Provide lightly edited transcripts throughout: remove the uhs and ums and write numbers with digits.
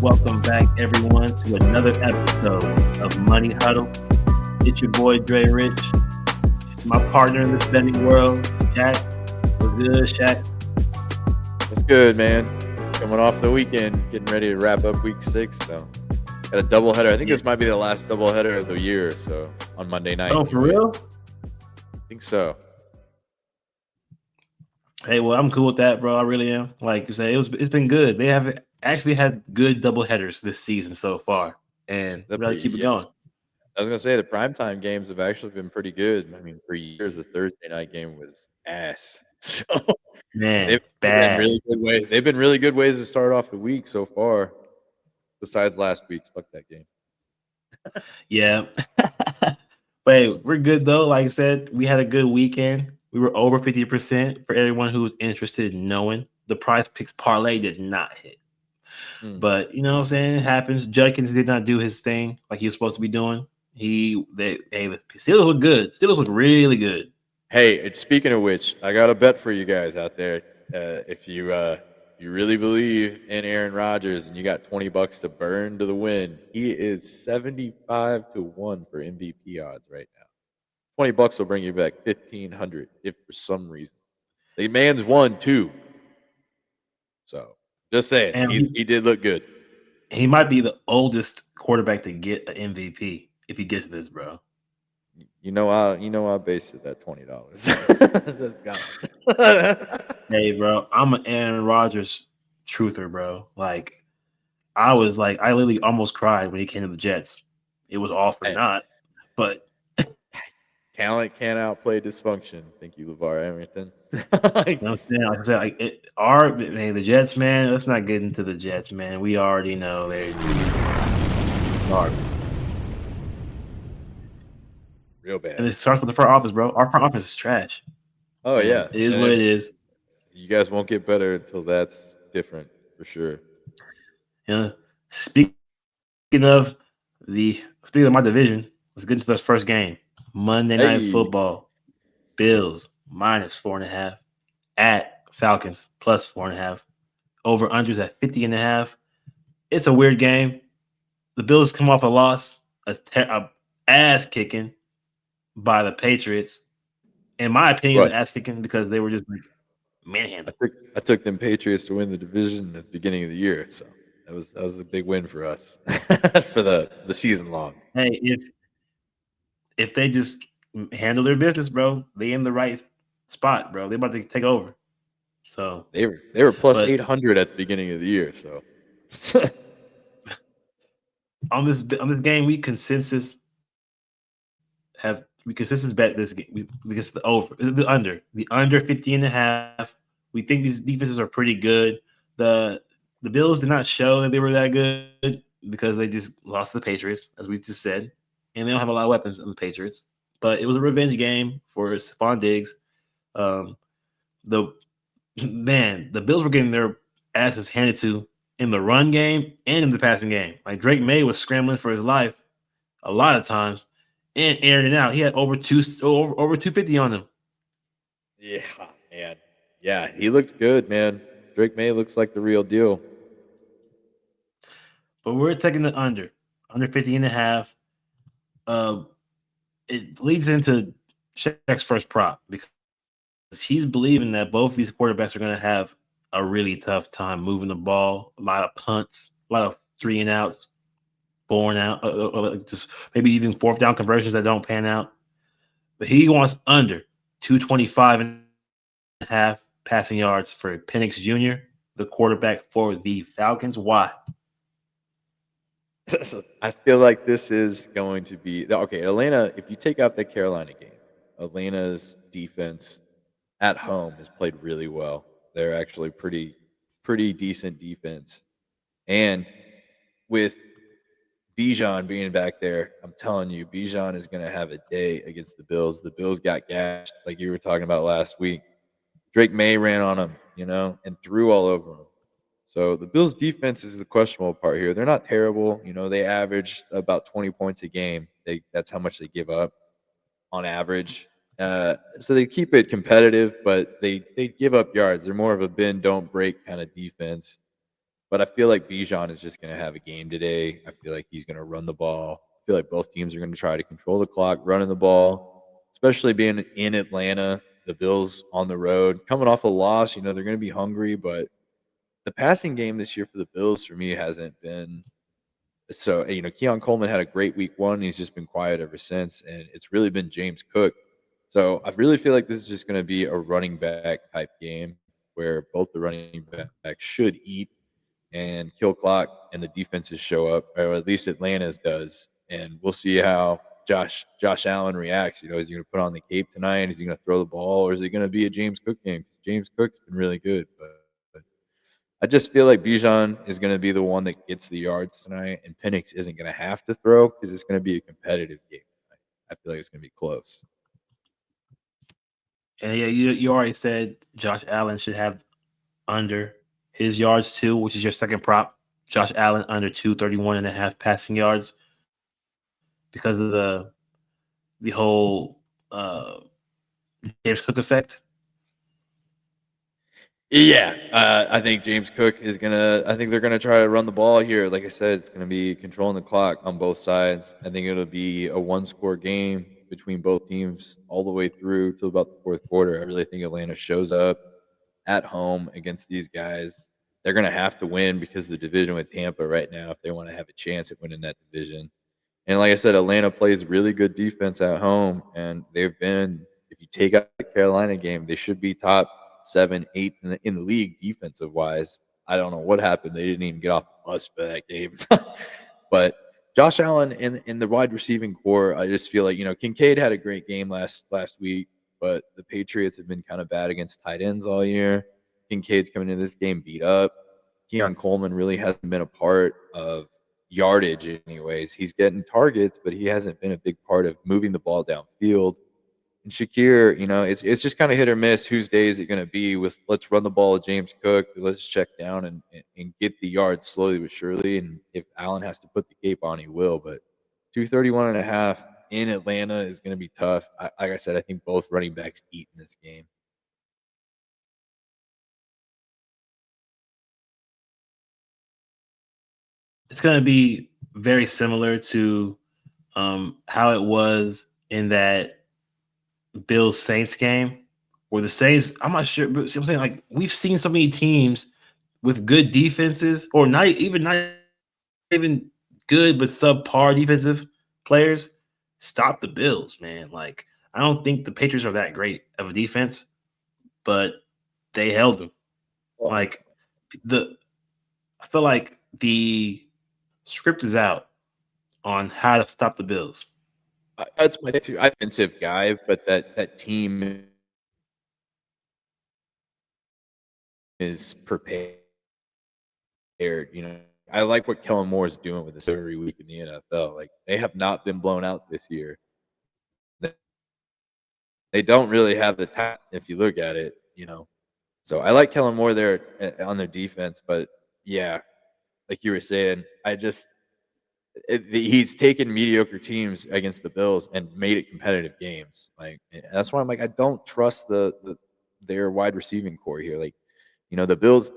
Welcome back, everyone, to another episode of Money Huddle. It's your boy Dre Rich, my partner in this betting world, Shaq. What's good, Shaq? That's good, man. It's coming off the weekend, getting ready to wrap up week 6. So, got a doubleheader. I think Yeah. this might be the last doubleheader of the year. So, on Monday night. Oh, for real? I think so. Hey, well, I'm cool with that, bro. I really am. Like you say, it's been good. They have actually had good double headers this season so far, and we got to keep it Yeah, going. I was gonna say the primetime games have actually been pretty good. I mean, for years the Thursday night game was ass. So Man, they've been bad. really good ways. They've been really good ways to start off the week so far. Besides last week's, fuck that game. Yeah. But hey, we're good though. Like I said, we had a good weekend. We were over 50% for everyone who was interested in knowing. The prize picks parlay did not hit. Hmm. But you know what I'm saying? It happens. Judkins did not do his thing like he was supposed to be doing. The Steelers look good. Steelers look really good. Hey, speaking of which, I got a bet for you guys out there. If you really believe in Aaron Rodgers and you got $20 to burn to the win, he is 75 to 1 for MVP odds right now. $20 will bring you back 1,500 if for some reason the man's won too. So just saying, And he did look good. he might be the oldest quarterback to get an MVP if he gets this, bro. I based it at $20. Hey, bro, I'm an Aaron Rodgers truther, bro. Like I literally almost cried when he came to the Jets. It was all for Hey, naught, but talent can't outplay dysfunction. Thank you, LeVar Arrington. you know what I'm saying? Like I said, the Jets, man. Let's not get into the Jets, man. We already know they're garbage. Real And bad. it starts with the front office, bro. Our front office is trash, Oh and yeah, it is what and it is. you guys won't get better until that's different for sure. You know, speaking of speaking of my division, let's get into this first game. Monday Night Hey, Football. Bills -4.5 at Falcons +4.5. Over unders at 50.5. It's a weird game. The Bills come off a loss, a ass kicking by the Patriots. In my opinion, what? the ass kicking because they were just like I manhandled. took I took them Patriots to win the division at the beginning of the year, so that was a big win for us for the season long. Hey, if they just handle their business, bro, they in the right spot, bro. They about to take over. So, They were plus but 800 at the beginning of the year, so on this game, we consensus bet this game because the under 50.5. We think these defenses are pretty good. The Bills did not show that they were that good because they just lost to the Patriots, as we just said, and they don't have a lot of weapons on the Patriots. But it was a revenge game for Stephon Diggs. Um, the the Bills were getting their asses handed to in the run game and in the passing game. Like Drake May was scrambling for his life a lot of times and airing it out. He had over 250 on him. yeah, man. Yeah, he looked good, man. Drake May looks like the real deal. But we're taking the under 50.5. Uh, it leads into Shaq's first prop because he's believing that both these quarterbacks are going to have a really tough time moving the ball. A lot of punts, a lot of 3-and-outs, 4-and-out, just maybe even fourth down conversions that don't pan out. But he wants under 225.5 passing yards for Penix Jr., the quarterback for the Falcons. Why? I feel like this is going to be okay. Atlanta, if you take out the Carolina game, Atlanta's defense at home has played really well. They're actually pretty decent defense. And with Bijan being back there, I'm telling you, Bijan is going to have a day against the Bills. The Bills got gashed, like you were talking about last week. Drake May ran on him, and threw all over him. So the Bills' defense is the questionable part here. They're not terrible. They average about 20 points a game. That's how much they give up on average. So they keep it competitive, but they give up yards. They're more of a bend, don't break kind of defense. But I feel like Bijan is just going to have a game today. I feel like he's going to run the ball. I feel like both teams are going to try to control the clock, running the ball, especially being in Atlanta. The Bills on the road, coming off a loss, they're going to be hungry. But the passing game this year for the Bills, for me, hasn't been so. Keon Coleman had a great week one. He's just been quiet ever since, and it's really been James Cook. So I really feel like this is just going to be a running back type game where both the running backs should eat and kill clock, and the defenses show up, or at least Atlanta's does. And we'll see how Josh Allen reacts. Is he going to put on the cape tonight? Is he going to throw the ball, or is it going to be a James Cook game? 'Cause James Cook's been really good, but I just feel like Bijan is going to be the one that gets the yards tonight, and Penix isn't going to have to throw because it's going to be a competitive game tonight. I feel like it's going to be close. And yeah, you already said Josh Allen should have under his yards too, which is your second prop. Josh Allen under 231.5 passing yards because of the whole James Cook effect. Yeah, I think James Cook is gonna. I think they're gonna try to run the ball here. Like I said, it's gonna be controlling the clock on both sides. I think it'll be a one-score game between both teams all the way through till about the fourth quarter. I really think Atlanta shows up at home against these guys. They're gonna have to win because of the division with Tampa right now if they want to have a chance at winning that division. And like I said, Atlanta plays really good defense at home, and they've been. If you take out the Carolina game, they should be top 7, 8 in the league defensive wise. I don't know what happened; they didn't even get off the bus for that game. But Josh Allen in the wide receiving core, I just feel like Kincaid had a great game last week, but the Patriots have been kind of bad against tight ends all year. Kincaid's coming into this game beat up. Keon Coleman really hasn't been a part of yardage anyways. He's getting targets, but he hasn't been a big part of moving the ball downfield. And Shakir, it's just kind of hit or miss. Whose day is it going to be? With let's run the ball with James Cook. Let's check down and get the yards slowly but surely. And if Allen has to put the cape on, he will. But 231.5 in Atlanta is going to be tough. Like I said, I think both running backs eat in this game. It's going to be very similar to how it was in that Bills Saints game, where the Saints. I'm not sure, but I'm saying like we've seen so many teams with good defenses, or not even good, but subpar defensive players stop the Bills. Man, like I don't think the Patriots are that great of a defense, but they held them. Well, Like the I feel like the script is out on how to stop the Bills. that's my two offensive guy, but that team is prepared. I like what Kellen Moore is doing with this every week in the NFL. Like they have not been blown out this year. They don't really have the talent if you look at it. So I like Kellen Moore there on their defense, but yeah, like you were saying, he's taken mediocre teams against the Bills and made it competitive games. Like that's why I'm like I don't trust their wide receiving core here. Like the Bills.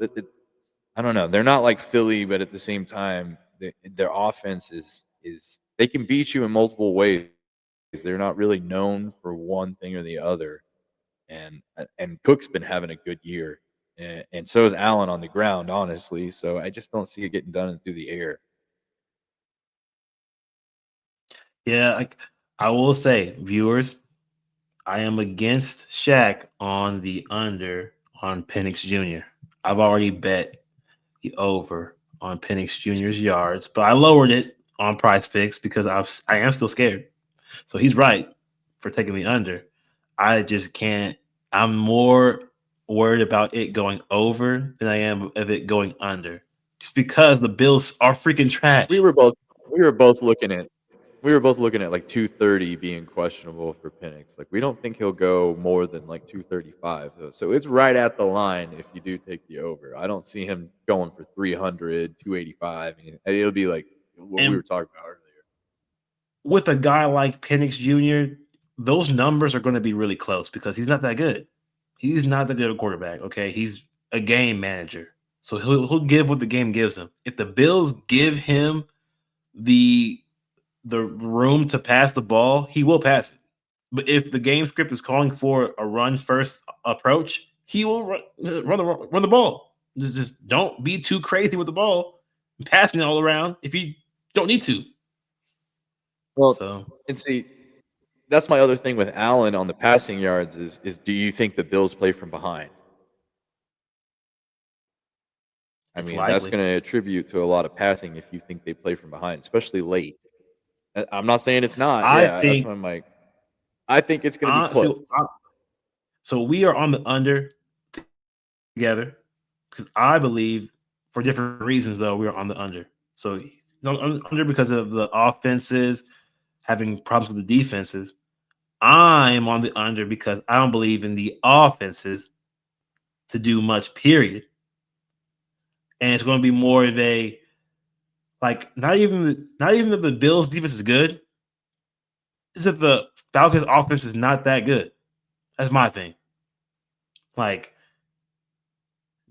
I don't know. They're not like Philly, but at the same time, their offense is they can beat you in multiple ways. They're not really known for one thing or the other. And Cook's been having a good year, and so is Allen on the ground, honestly. So I just don't see it getting done through the air. Yeah, I will say, viewers, I am against Shaq on the under on Penix Jr. I've already bet the over on Penix Jr.'s yards, but I lowered it on Price Picks because I am still scared. So he's right for taking the under. I just can't. I'm more worried about it going over than I am of it going under, just because the Bills are freaking We trash. were both we were both looking at we were both looking at like 230 being questionable for Penix. Like we don't think he'll go more than like 235. So it's right at the line if you do take the over. I don't see him going for 300, 285. And it'll be like what we were And talking about earlier. with a guy like Penix Jr., those numbers are going to be really close because he's not that good. He's not that good a quarterback. Okay, he's a game manager. So he'll give what the game gives him. If the Bills give him the the room to pass the ball, he will pass it. But if the game script is calling for a run first approach, he will run the ball. Just don't be too crazy with the ball, passing it all around if you don't need to. Well, So and see, that's my other thing with Allen on the passing yards is do you think the Bills play from behind? I it's mean, that's likely. going to attribute to a lot of passing if you think they play from behind, especially late. I'm not saying it's not. I Yeah, that's think why I'm like, I think it's going to be uh, close. so so we are on the under together because I believe for different reasons though we're on the under. So under because of the offenses having problems with the defenses. I'm on the under because I don't believe in the offenses to do much. Period. And it's going to be more of a like not even that the Bills defense is good. Is that the Falcons offense is not that good? That's my thing. Like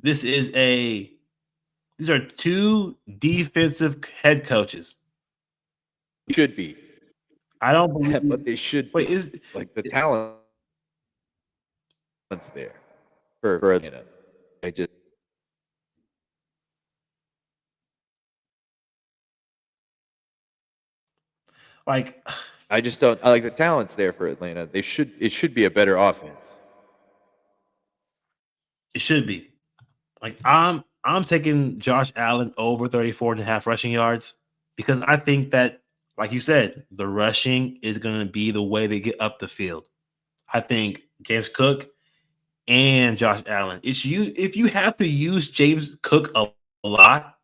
this is a these are two defensive head coaches. Should be, I don't believe. but they should Wait, be. is Like the talent's there for Atlanta. I just like I just don't. I like the talent's there for Atlanta. It should be a better offense. it should be. Like I'm taking Josh Allen over 34 and a half rushing yards because I think that, like you said, the rushing is going to be the way they get up the field. I think James Cook and Josh Allen. It's you if you have to use James Cook a lot,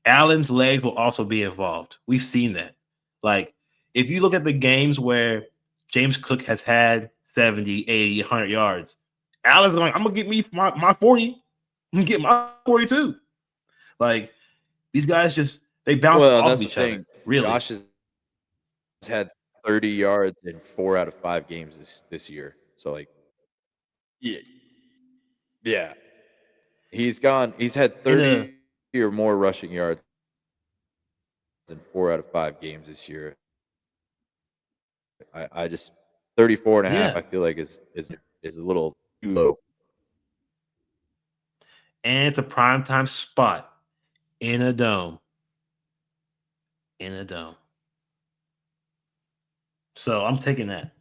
Allen's legs will also be involved. We've seen that. Like if you look at the games where James Cook has had 70, 80, 100 yards, Allen's going, I'm going to get me my 40. I'm going to get my 42. Like these guys just they bounce Well, and off that's of the each other. thing. Really. Josh has had 30 yards in 4 out of 5 games this year. So like, yeah, yeah, He's had In a 30 or more rushing yards in 4 out of 5 games this year. I just 34 and a half. yeah, I feel like is a little too low. and it's a primetime spot in a dome. In a dome. So I'm taking that.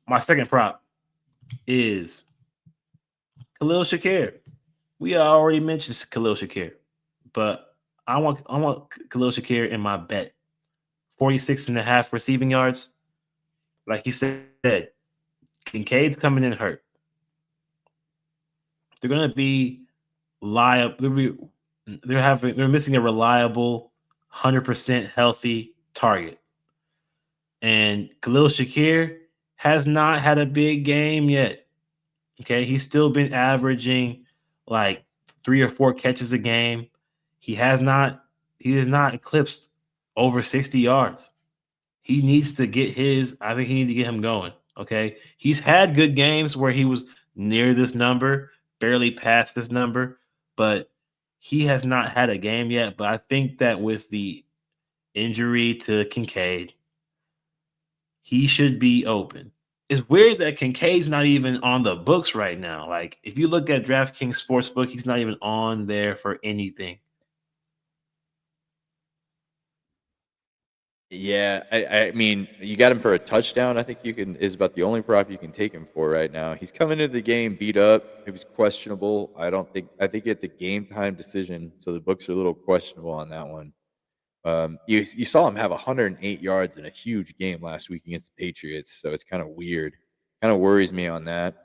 My second prop is Khalil Shakir. We already mentioned Khalil Shakir, but I want Khalil Shakir in my bet. 46 and a half receiving yards. Like you said, Kincaid's coming in hurt. They're gonna be liable. They're missing a reliable, 100% healthy target. And Khalil Shakir has not had a big game yet. Okay, he's still been averaging like 3 or 4 catches a game. He has not he has not eclipsed over 60 yards. He needs to get his, I think he needs to get him going. Okay. He's had good games where he was near this number, barely past this number, but he has not had a game yet. But I think that with the injury to Kincaid, he should be open. It's weird that Kincaid's not even on the books right now. Like, if you look at DraftKings Sportsbook, he's not even on there for anything. Yeah, I mean, you got him for a touchdown. I think you can is about the only prop you can take him for right now. He's coming into the game beat up. It was questionable. I think it's a game time decision, so the books are a little questionable on that one. You saw him have 108 yards in a huge game last week against the Patriots, so it's kind of weird. Kind of worries me on that.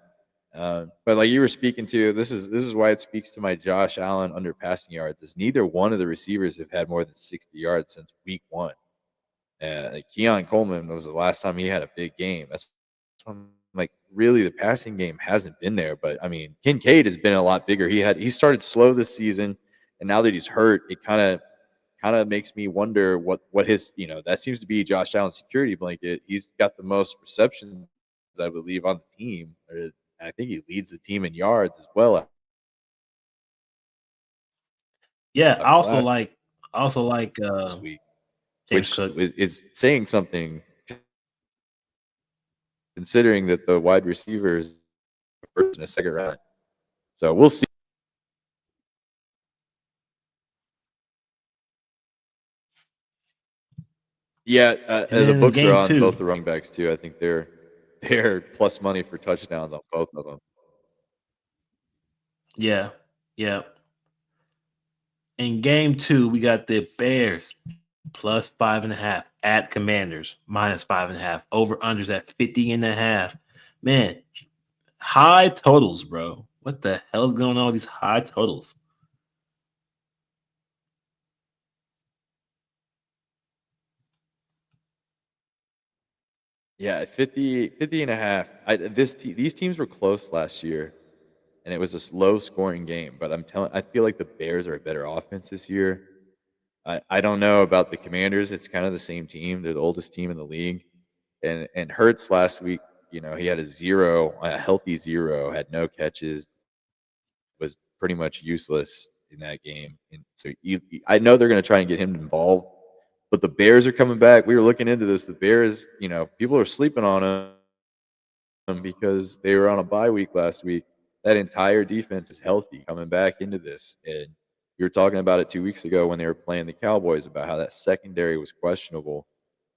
But like you were speaking to, this is why it speaks to my Josh Allen under passing yards. Is neither one of the receivers have had more than 60 yards since week one. Like Keon Coleman was the last time he had a big game. That's why I'm like, really, the passing game hasn't been there. But I mean, Kincaid has been a lot bigger. He started slow this season, and now that he's hurt, it kind of makes me wonder what his that seems to be Josh Allen's security blanket. He's got the most receptions, I believe, on the team. I think he leads the team in yards as well. Yeah, last I also like week, James which Cook. is saying something considering that the wide receivers first and a second round. So we'll see. Yeah, And the then in books are game on both two, the running backs too. I think they're plus money for touchdowns on both of them. yeah, yeah. In game two, we got the Bears plus 5.5 at Commanders minus 5.5. Over unders at 50.5. Man, high totals, bro. What the hell is going on with these high totals? Yeah, 50 and a half. These teams were close last year, and it was a low scoring game. But I feel like the Bears are a better offense this year. I don't know about the Commanders. It's kind of the same team. They're the oldest team in the league. And Hurts last week, he had a healthy zero, had no catches, was pretty much useless in that game. And so I know they're going to try and get him involved, but the Bears are coming back. We were looking into this. The Bears, people are sleeping on them because they were on a bye week last week. That entire defense is healthy coming back into this. And we were talking about it 2 weeks ago when they were playing the Cowboys about how that secondary was questionable.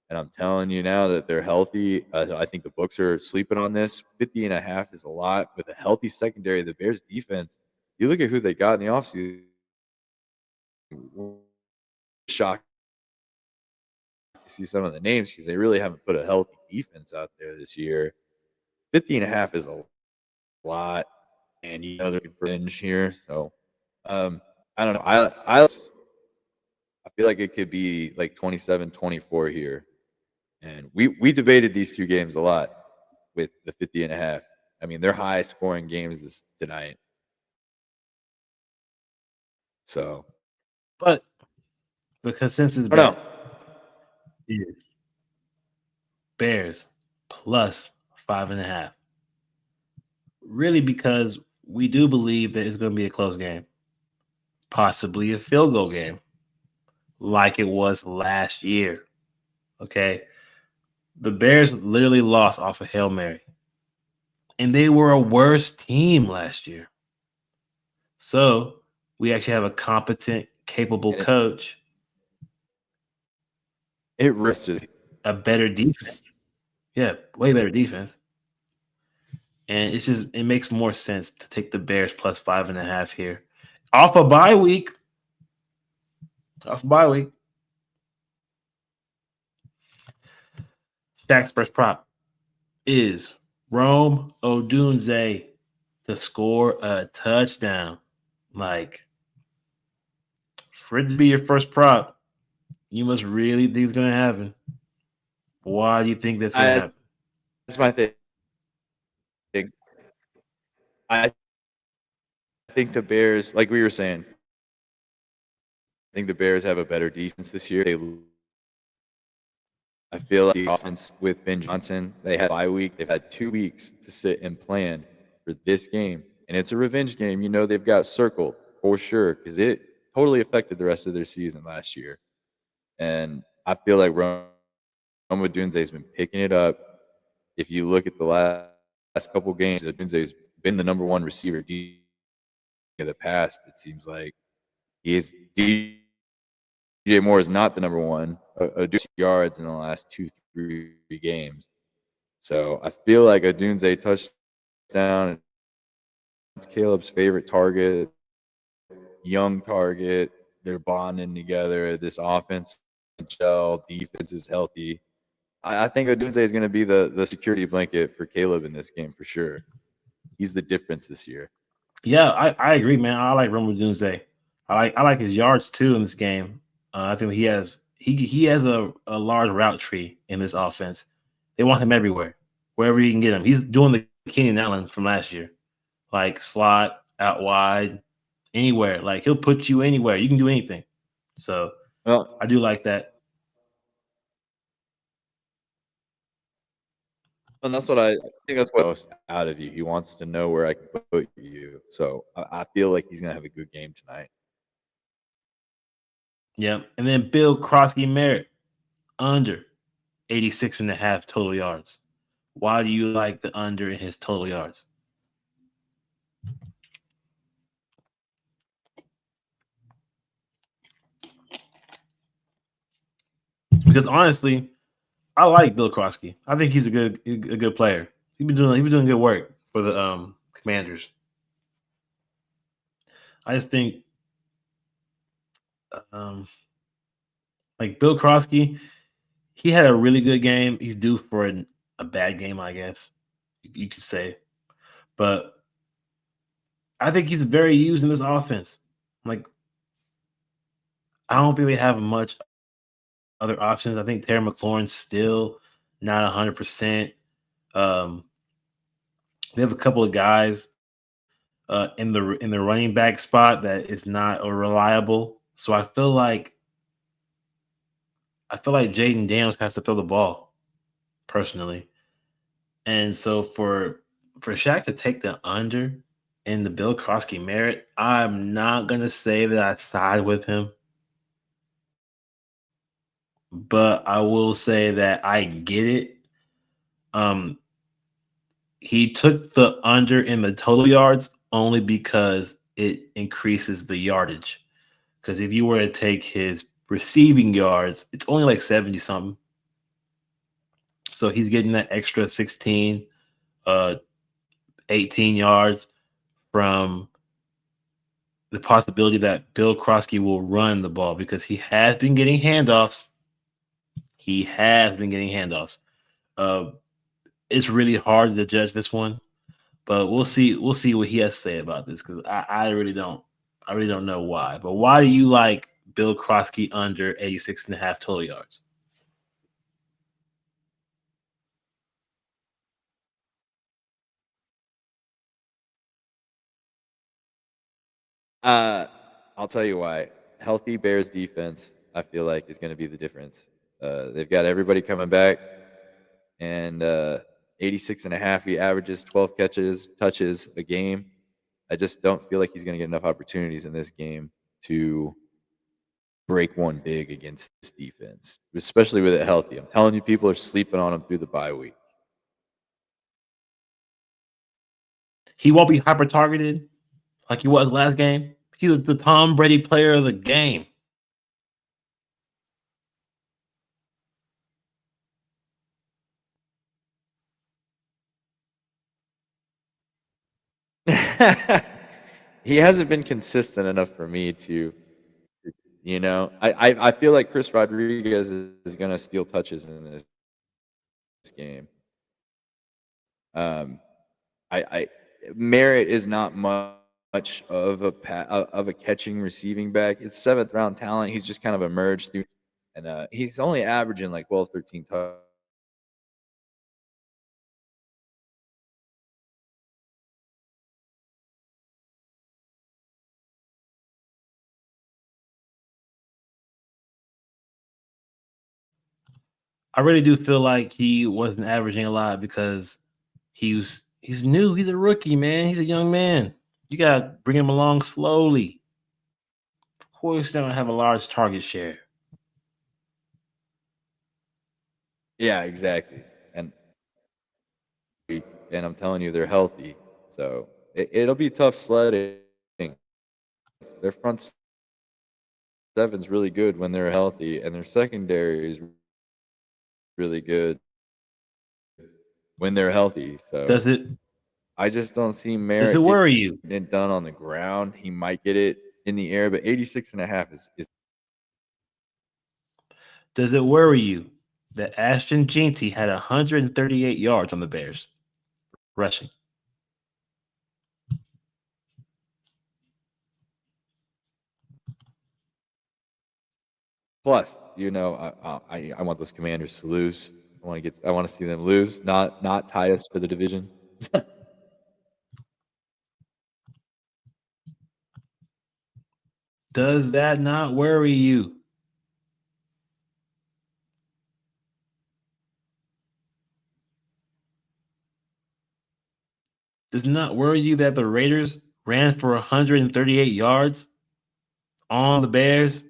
And I'm telling you now that they're healthy. I think the books are sleeping on this. 50 and a half is a lot with a healthy secondary. The Bears defense, you look at who they got in the offseason, shocked to see some of the names because they really haven't put a healthy defense out there this year. 50 and a half is a lot. And they're fringe here. So I don't know. I feel like it could be like 27-24 here. And we debated these two games a lot with the 50 and a half. I mean, they're high scoring games tonight. So But the consensus I don't bet know. is Bears plus 5.5. Really, because we do believe that it's going to be a close game, possibly a field goal game, like it was last year. Okay. The Bears literally lost off a Hail Mary, and they were a worse team last year. So we actually have a competent, capable And coach, it rested. a better defense. Yeah, way better defense. And it makes more sense to take the Bears plus 5.5 here. Off a bye week. Off a bye week. Shaq's first prop is Rome Odunze to score a touchdown. Like, for it to be your first prop, you must really think it's going to happen. Why do you think that's going to happen? That's my thing. I think the Bears, like we were saying, I think the Bears have a better defense this year. I feel like the offense with Ben Johnson, they had a bye week. They've had 2 weeks to sit and plan for this game. And it's a revenge game. They've got circled for sure because it totally affected the rest of their season last year. And I feel like Rome Odunze has been picking it up. If you look at the last couple games, Odunze has been the number one receiver in the past. It seems like DJ Moore is not the number one. Odunze yards in the last 2-3 games. So I feel like Odunze touchdown. It's Caleb's favorite target, young target. They're bonding together. This offense gel, defense is healthy. I think Odunze is going to be the security blanket for Caleb in this game for sure. He's the difference this year. Yeah, I agree, man. I like Rome Odunze. I like his yards too in this game. I think he has a large route tree in this offense. They want him everywhere, wherever you can get him. He's doing the Keenan Allen from last year, like slot, out wide, anywhere. Like he'll put you anywhere. You can do anything. So Well, I do like that. and I think that's what most out of you. He wants to know where I can put you. So I feel like he's going to have a good game tonight. Yep. And then Bill Krosky Merritt under 86 and a half total yards. Why do you like the under in his total yards? Because honestly, I like Bill Krosky. I think he's a good player. He's been doing good work for the Commanders. I just think um like Bill Krosky, he had a really good game. He's due for a bad game, I guess you could say. But I think he's very used in this offense. Like I don't think they have much other options. I think Terry McLaurin's still not 100%. Um, they have a couple of guys in the running back spot that is not reliable. So I feel like Jaden Daniels has to throw the ball personally. And so for Shaq to take the under in the Bill Krosky merit, I'm not gonna say that I side with him, but I will say that I get it. Um, he took the under in the total yards only because it increases the yardage. Because if you were to take his receiving yards, it's only like 70 something. So he's getting that extra 16, uh, 18 yards from the possibility that Bill Krosky will run the ball because he has been getting handoffs. He has been getting handoffs. Uh, it's really hard to judge this one, but we'll see. We'll see what he has to say about this because I really don't. I really don't know why. But why do you like Bill Krosky under 86 and a half total yards? Uh, I'll tell you why. Healthy Bears defense, I feel like, is going to be the difference. They've got everybody coming back, and 86 and a half, he averages 12 catches, touches a game. I just don't feel like he's going to get enough opportunities in this game to break one big against this defense, especially with it healthy. I'm telling you, people are sleeping on him through the bye week. He won't be hyper targeted like he was last game. He's the Tom Brady player of the game. He hasn't been consistent enough for me to, I feel like Chris Rodriguez is going to steal touches in this game. Um, I Merritt is not much of a catching receiving back. It's seventh round talent. He's just kind of emerged through, and he's only averaging like 12, 13 touches. I really do feel like he wasn't averaging a lot because he's new. He's a rookie, man. He's a young man. You gotta bring him along slowly. Of course, they don't have a large target share. Yeah, exactly. And I'm telling you, they're healthy. So it'll be tough sledding. Their front seven's really good when they're healthy, and their secondary is really good when they're healthy. So Does it I just don't see does it Merritt getting worry you? it done on the ground. He might get it in the air, but 86 and a half is Does it worry you that Ashton Jeanty had 138 yards on the Bears rushing? plus. I want those Commanders to lose. I want to see them lose, not tie us for the division. Does that not worry you? Does it not worry you that the Raiders ran for 138 yards on the Bears?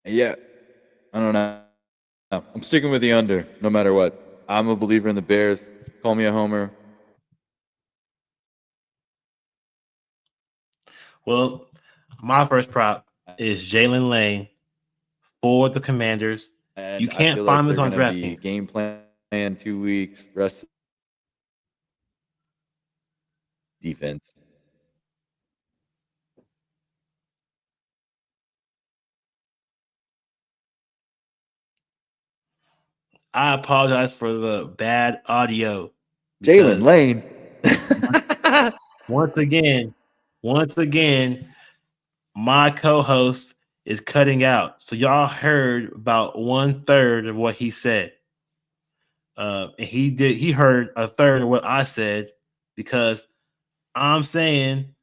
Yeah, I don't know. I'm sticking with the under no matter what. I'm a believer in the Bears. Call me a homer. Well, my first prop is Jalen Lane for the Commanders. You And I can't feel like find they're this on going to be DraftKings. game plan 2 weeks, rest defense. I apologize for the bad audio Jalen because Lane. once again, once again, my co-host is cutting out. So y'all heard about 1/3 of what he said. And he heard a third of what I said because I'm saying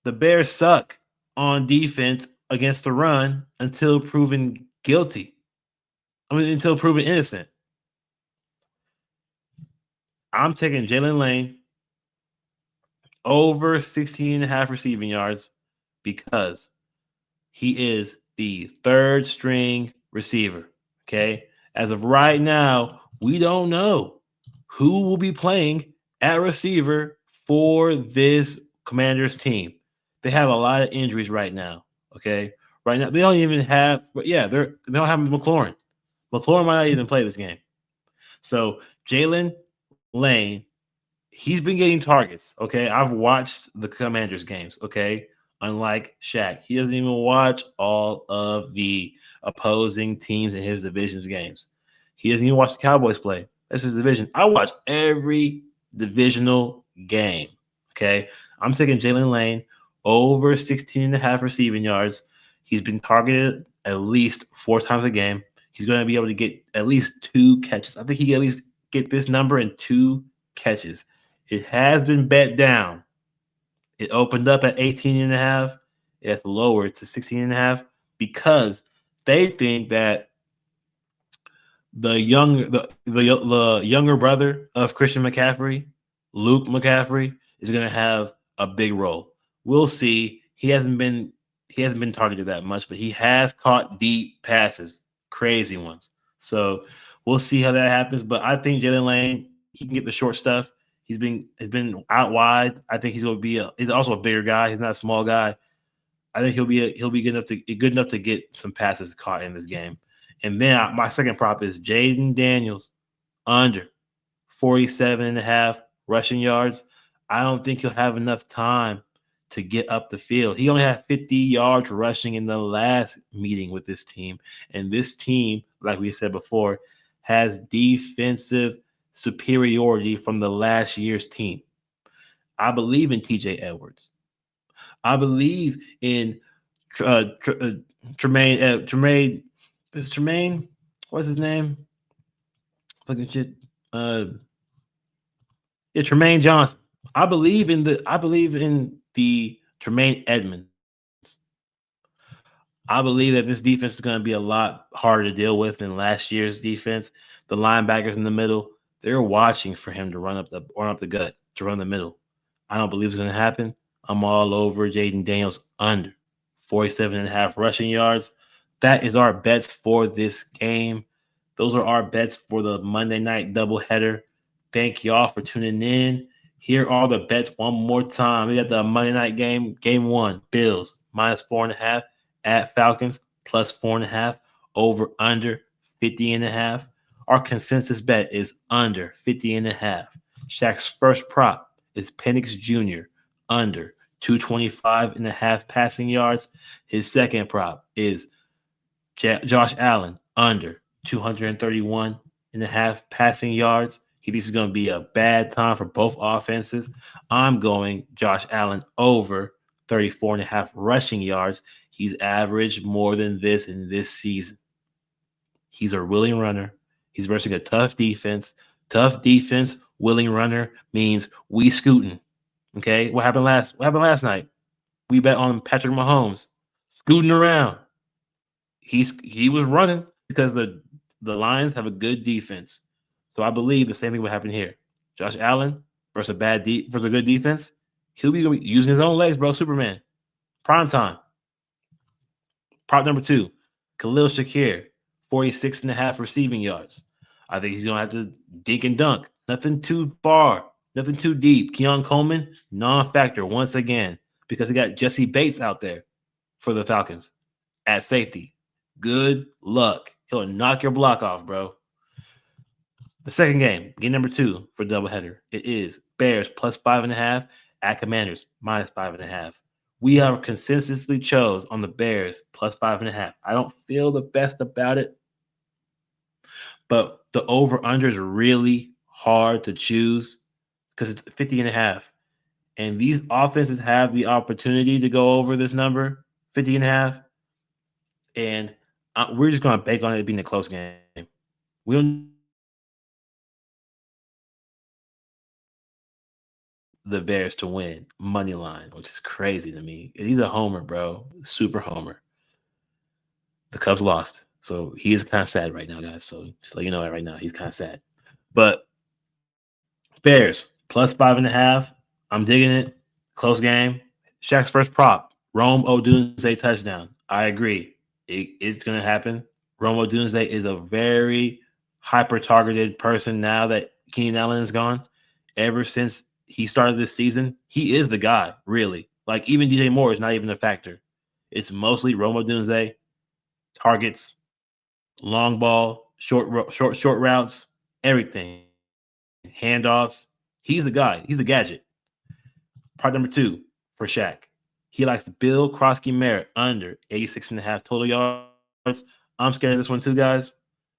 the Bears suck on defense against the run until proven guilty. I mean, until proven innocent. I'm taking Jalen Lane over 16 and a half receiving yards because he is the third string receiver. Okay. As of right now, we don't know who will be playing at receiver for this Commanders team. They have a lot of injuries right now. Okay. Right now, they don't even have, but yeah, they don't have McLaurin. McLaurin might not even play this game. So Jalen Lane, he's been getting targets. Okay. I've watched the Commanders games. Okay. Unlike Shaq, he doesn't even watch all of the opposing teams in his division's games. He doesn't even watch the Cowboys play. That's his division. I watch every divisional game. Okay. I'm taking Jalen Lane over 16 and a half receiving yards. He's been targeted at least 4 times a game. He's going to be able to get at least 2 catches. I think he can at least get this number in 2 catches. It has been bet down. It opened up at 18 and a half. It has lowered to 16 and a half because they think that the younger brother of Christian McCaffrey, Luke McCaffrey, is going to have a big role. We'll see. He hasn't been targeted that much, but he has caught deep passes, crazy ones. So we'll see how that happens. But I think Jalen Lane, he can get the short stuff. He's been out wide. I think he's also a bigger guy. He's not a small guy. I think he'll be good enough to get some passes caught in this game. And then my second prop is Jaden Daniels under 47 and a half rushing yards. I don't think he'll have enough time to get up the field. He only had 50 yards rushing in the last meeting with this team. And this team, like we said before, has defensive superiority from the last year's team. I believe in TJ Edwards. I believe in Tremaine. Tremaine is Tremaine. What's his name? Fucking shit. Uh, yeah, Tremaine Johnson. I believe in the Tremaine Edmonds. I believe that this defense is going to be a lot harder to deal with than last year's defense. The linebackers in the middle, they're watching for him to run up the gut, to run the middle. I don't believe it's going to happen. I'm all over Jaden Daniels under 47 and a half rushing yards. That is our bets for this game. Those are our bets for the Monday night doubleheader. Thank y'all for tuning in. Here are the bets one more time. We got the Monday night game, game one, Bills -4.5 at Falcons +4.5, over under 50 and a half. Our consensus bet is under 50 and a half. Shaq's first prop is Penix Jr. under 225 and a half passing yards. His second prop is Josh Allen under 231 and a half passing yards. He thinks it's going to be a bad time for both offenses. I'm going Josh Allen over 34 and a half rushing yards. He's averaged more than this in this season. He's a willing runner. He's versus a tough defense. Tough defense, willing runner means we scooting. Okay, what happened last night? We bet on Patrick Mahomes scooting around. He was running because the Lions have a good defense. So I believe the same thing will happen here. Josh Allen versus a good defense, he'll be using his own legs, bro. Superman. Prime time. Prop number two. Khalil Shakir, 46 and a half receiving yards. I think he's going to have to dink and dunk. Nothing too far, nothing too deep. Keon Coleman, non-factor once again because he got Jesse Bates out there for the Falcons at safety. Good luck. He'll knock your block off, bro. The second game number 2 for doubleheader. It is Bears plus 5.5 at Commanders minus 5.5. We have consistently chose on the Bears plus 5.5. I don't feel the best about it, but the over under is really hard to choose because it's 50.5. And these offenses have the opportunity to go over this number, 50.5. And we're just going to bank on it being a close game. We don't need the Bears to win money line, which is crazy to me. He's a homer, bro. Super homer. The Cubs lost. So he is kind of sad right now, guys. So just let you know that right now. He's kind of sad. But Bears plus 5.5. I'm digging it. Close game. Shaq's first prop. Rome Odunze touchdown. I agree. It's going to happen. Rome Odunze is a very hyper targeted person now that Keenan Allen is gone. Ever since he started this season, he is the guy, really. Like, even DJ Moore is not even a factor. It's mostly Rome Odunze, targets, long ball, short routes, everything. Handoffs. He's the guy. He's a gadget. Part number 2 for Shaq. He likes Bill Krosky Merritt under 86.5 total yards. I'm scared of this one too, guys.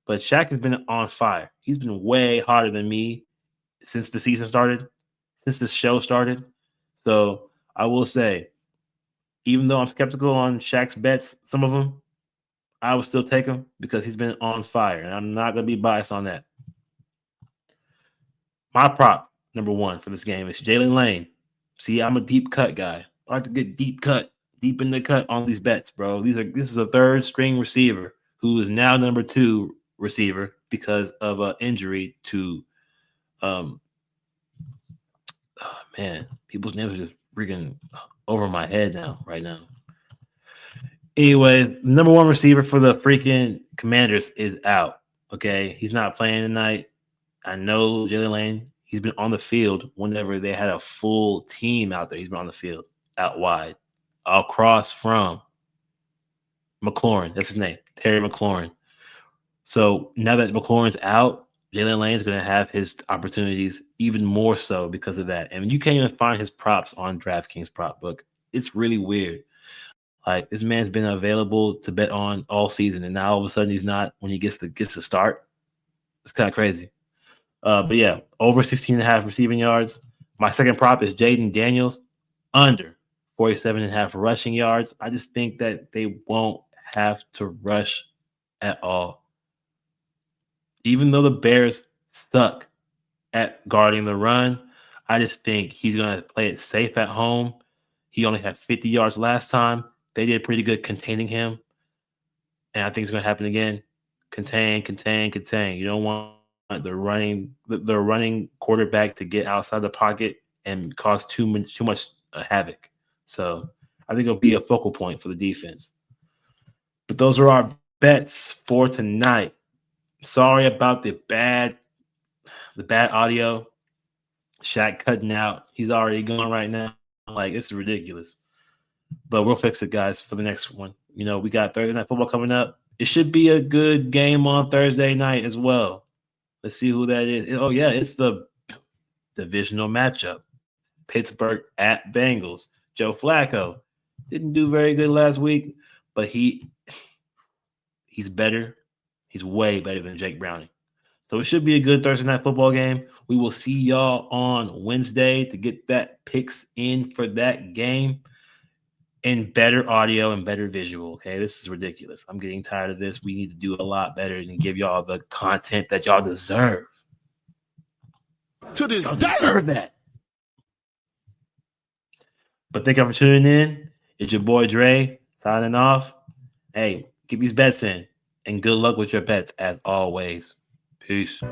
But Shaq has been on fire. He's been way harder than me since the season started, since the show started. So I will say, even though I'm skeptical on Shaq's bets, some of them, I would still take him because he's been on fire. And I'm not going to be biased on that. My prop number 1 for this game is Jalen Lane. See, I'm a deep cut guy. I like to get deep in the cut on these bets, bro. This is a third string receiver who is now number 2 receiver because of an injury to oh man, people's names are just freaking over my head now, right now. Anyways, number 1 receiver for the freaking Commanders is out. Okay, he's not playing tonight. I know Jalen Lane. He's been on the field whenever they had a full team out there. He's been on the field out wide, across from McLaurin. That's his name, Terry McLaurin. So now that McLaurin's out, Jalen Lane is going to have his opportunities even more so because of that. And you can't even find his props on DraftKings prop book. It's really weird. Like, this man's been available to bet on all season, and now all of a sudden he's not when he gets to start. It's kind of crazy. But yeah, over 16.5 receiving yards. My second prop is Jaden Daniels under 47.5 rushing yards. I just think that they won't have to rush at all. Even though the Bears suck at guarding the run, I just think he's going to play it safe at home. He only had 50 yards last time. They did pretty good containing him. And I think it's going to happen again. Contain. You don't want the running quarterback to get outside the pocket and cause too much havoc. So I think it'll be a focal point for the defense. But those are our bets for tonight. Sorry about the bad audio. Shaq cutting out. He's already gone right now. Like, it's ridiculous. But we'll fix it, guys, for the next one. You know, we got Thursday Night Football coming up. It should be a good game on Thursday night as well. Let's see who that is. Oh, yeah, it's the divisional matchup. Pittsburgh at Bengals. Joe Flacco didn't do very good last week, but he's better. He's way better than Jake Browning. So it should be a good Thursday Night Football game. We will see y'all on Wednesday to get that picks in for that game. And better audio and better visual. Okay, this is ridiculous. I'm getting tired of this. We need to do a lot better and give y'all the content that y'all deserve. To this Y'all day. deserve that. But thank you for tuning in. It's your boy Dre signing off. Hey, get these bets in, and good luck with your bets as always. Peace.